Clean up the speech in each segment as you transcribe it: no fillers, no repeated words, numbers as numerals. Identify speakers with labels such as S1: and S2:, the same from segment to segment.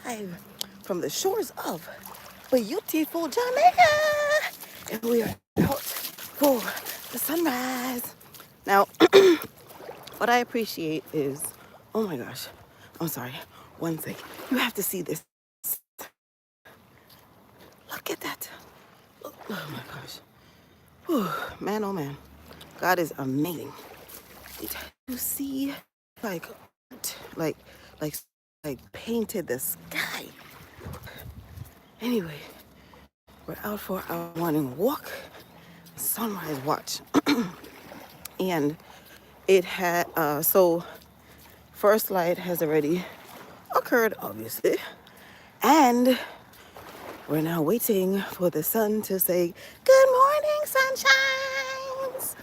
S1: live from the shores of beautiful Jamaica. And we are out for the sunrise. Now, what I appreciate is, oh my gosh, I'm sorry, one second. You have to see this. Look at that. Oh my gosh. Whew, man, oh man. God is amazing. You see, like, like, like, like painted the sky. Anyway, we're out for our morning walk, sunrise watch. And it had, so first light has already occurred, obviously. And we're now waiting for the sun to say, good morning, sunshines.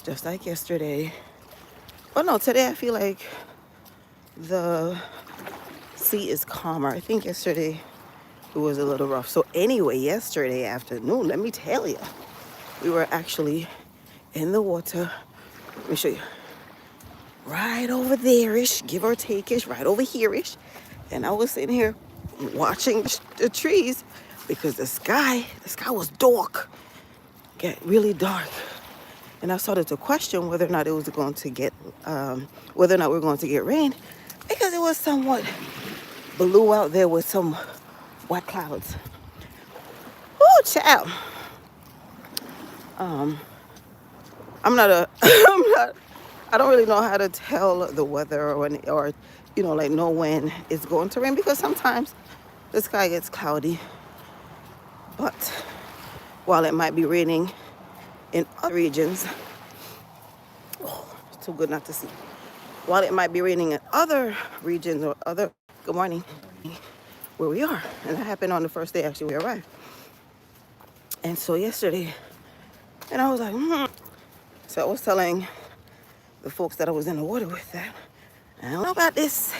S1: Just like yesterday. Oh no, today I feel like the sea is calmer. I think yesterday it was a little rough. So anyway, yesterday afternoon, let me tell you, we were actually in the water. Let me show you. Right over there-ish, give or take-ish, right over here-ish. And I was sitting here watching the trees because the sky was dark. Get really dark. And I started to question whether or not it was going to get, whether or not we were going to get rain, because it was somewhat blue out there with some white clouds. Oh, child. I'm not a, I don't really know how to tell the weather or like know when it's going to rain, because sometimes the sky gets cloudy. But while it might be raining in other regions, oh, it's too good not to see. While it might be raining in other regions or other, good morning, where we are. And that happened on the first day actually we arrived. And so yesterday, and I was like, So I was telling the folks that I was in the water with that, I don't know about this.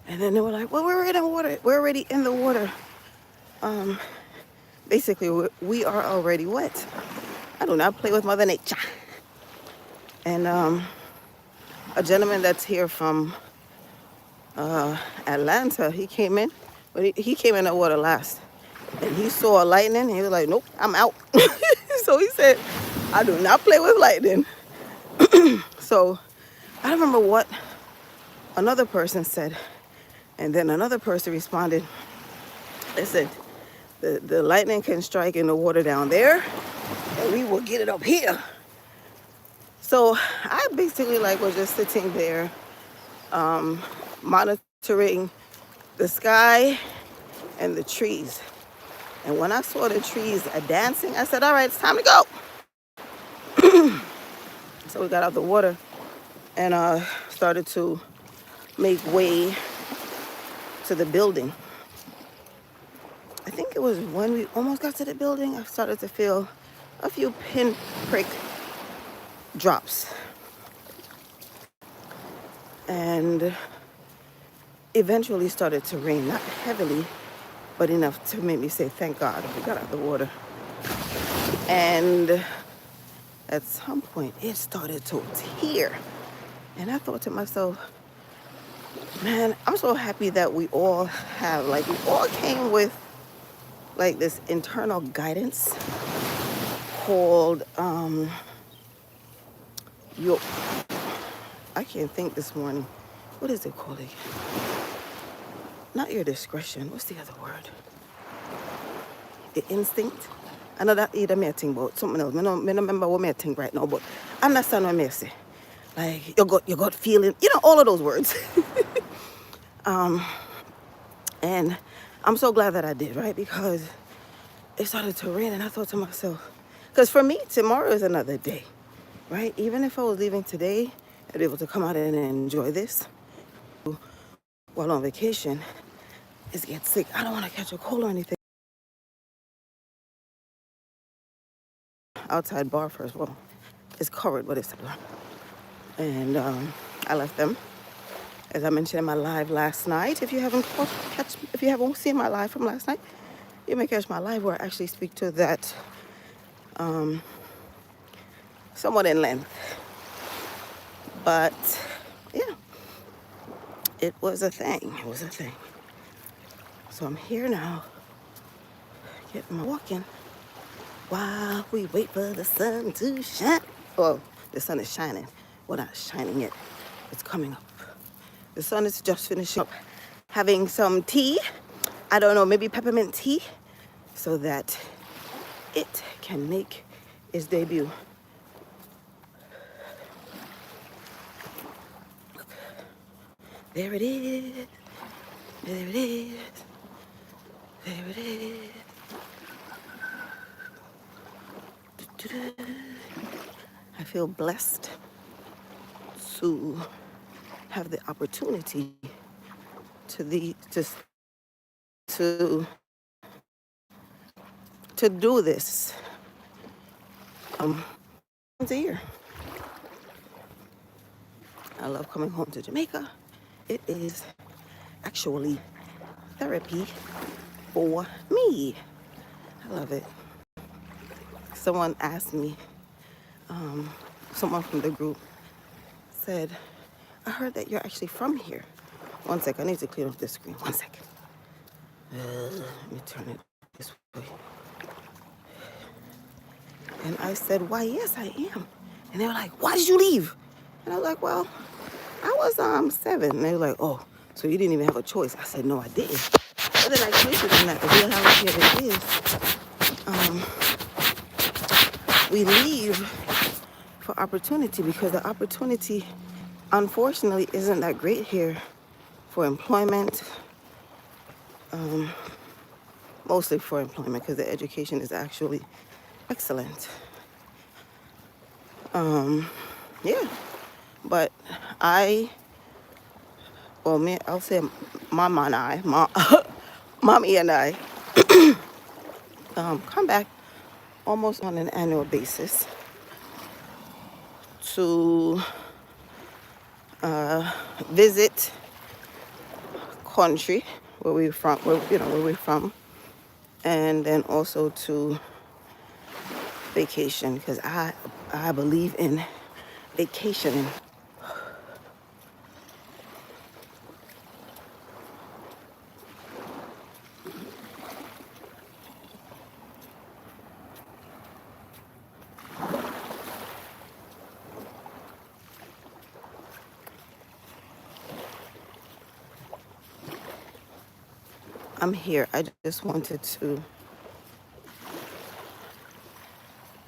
S1: And then they were like, well, we're already in the water. We're already in the water. Basically, we are already wet. I do not play with Mother Nature. And a gentleman that's here from Atlanta, he came in, but he came in the water last. And he saw lightning, and he was like, nope, I'm out. So he said, I do not play with lightning. So I don't remember what another person said. And then another person responded. They said, the lightning can strike in the water down there, and we will get it up here. So I basically was just sitting there monitoring the sky and the trees. And when I saw the trees dancing, I said, all right, it's time to go. So we got out of the water and started to make way to the building. I think it was when we almost got to the building, I started to feel a few pinprick drops. And eventually started to rain, not heavily, but enough to make me say, thank God we got out of the water. And at some point, it started to tear. And I thought to myself, man, I'm so happy that we all have, we all came with, this internal guidance called, I can't think this morning. What is it called again? Not your discretion. What's the other word? The instinct. I know that either me think about something else. I don't remember what me think right now, but understand what me say. Your gut feeling, all of those words. And I'm so glad that I did, right? Because it started to rain and I thought to myself, because for me, tomorrow is another day, right? Even if I was leaving today, I'd be able to come out and enjoy this while on vacation, is get sick. I don't want to catch a cold or anything. Outside bar first. Well, it's covered, but it's a bar. And I left them, as I mentioned in my live last night. If you haven't seen my live from last night, you may catch my live where I actually speak to that somewhat in length. But yeah, it was a thing. It was a thing. So I'm here now, getting my walking while we wait for the sun to shine. Well, the sun is shining. Well, not shining yet. It's coming up. The sun is just finishing up having some tea. I don't know, maybe peppermint tea, so that it can make its debut. There it is. There it is. There it is. I feel blessed to have the opportunity to do this once a year. I love coming home to Jamaica. It is actually therapy for me. I love it. Someone asked me, someone from the group said, I heard that you're actually from here. One sec, I need to clear up this screen. One sec. Let me turn it this way. And I said, why, yes, I am. And they were like, why did you leave? And I was like, well, I was 7. And they were like, oh, so you didn't even have a choice. I said, no, I didn't. But then I tweeted them that the reality of it is, we leave for opportunity because the opportunity, unfortunately, isn't that great here for employment. Mostly for employment because the education is actually excellent. Yeah, but I'll say Mama and I, Mommy and I, come back almost on an annual basis to visit country where we're from, and then also to vacation because I believe in vacationing. I'm here. I just wanted to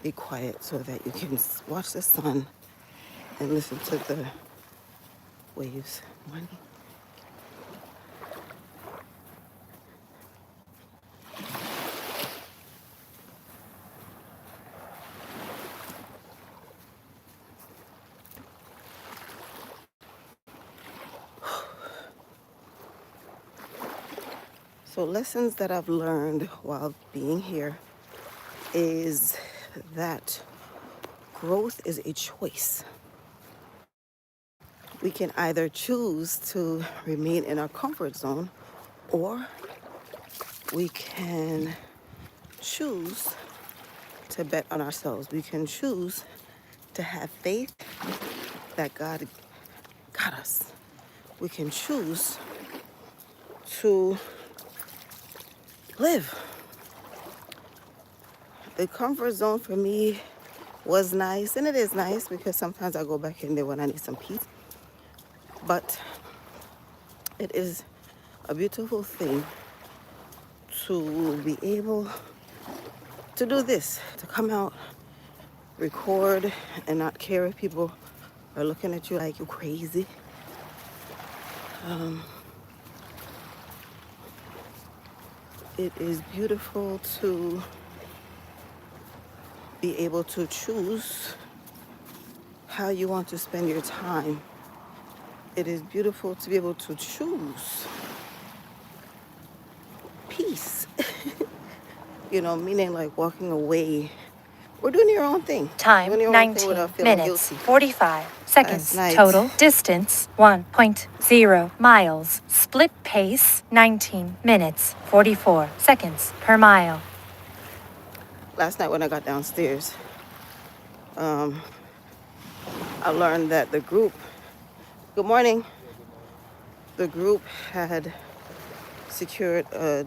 S1: be quiet so that you can watch the sun and listen to the waves. Money. So lessons that I've learned while being here is that growth is a choice. We can either choose to remain in our comfort zone, or we can choose to bet on ourselves. We can choose to have faith that God got us. We can choose to live. The comfort zone for me was nice, and it is nice because sometimes I go back in there when I need some peace. But it is a beautiful thing to be able to do this, to come out, record, and not care if people are looking at you like you're crazy. It is beautiful to be able to choose how you want to spend your time. It is beautiful to be able to choose peace. Meaning like walking away or doing your own thing.
S2: Time,
S1: doing your
S2: 19
S1: own thing without feeling
S2: minutes,
S1: guilty.
S2: 45 seconds.
S1: Last night.
S2: Total distance, 1.0 miles. Split pace, 19 minutes, 44 seconds per mile.
S1: Last night when I got downstairs, I learned that the group Good morning. The group had secured a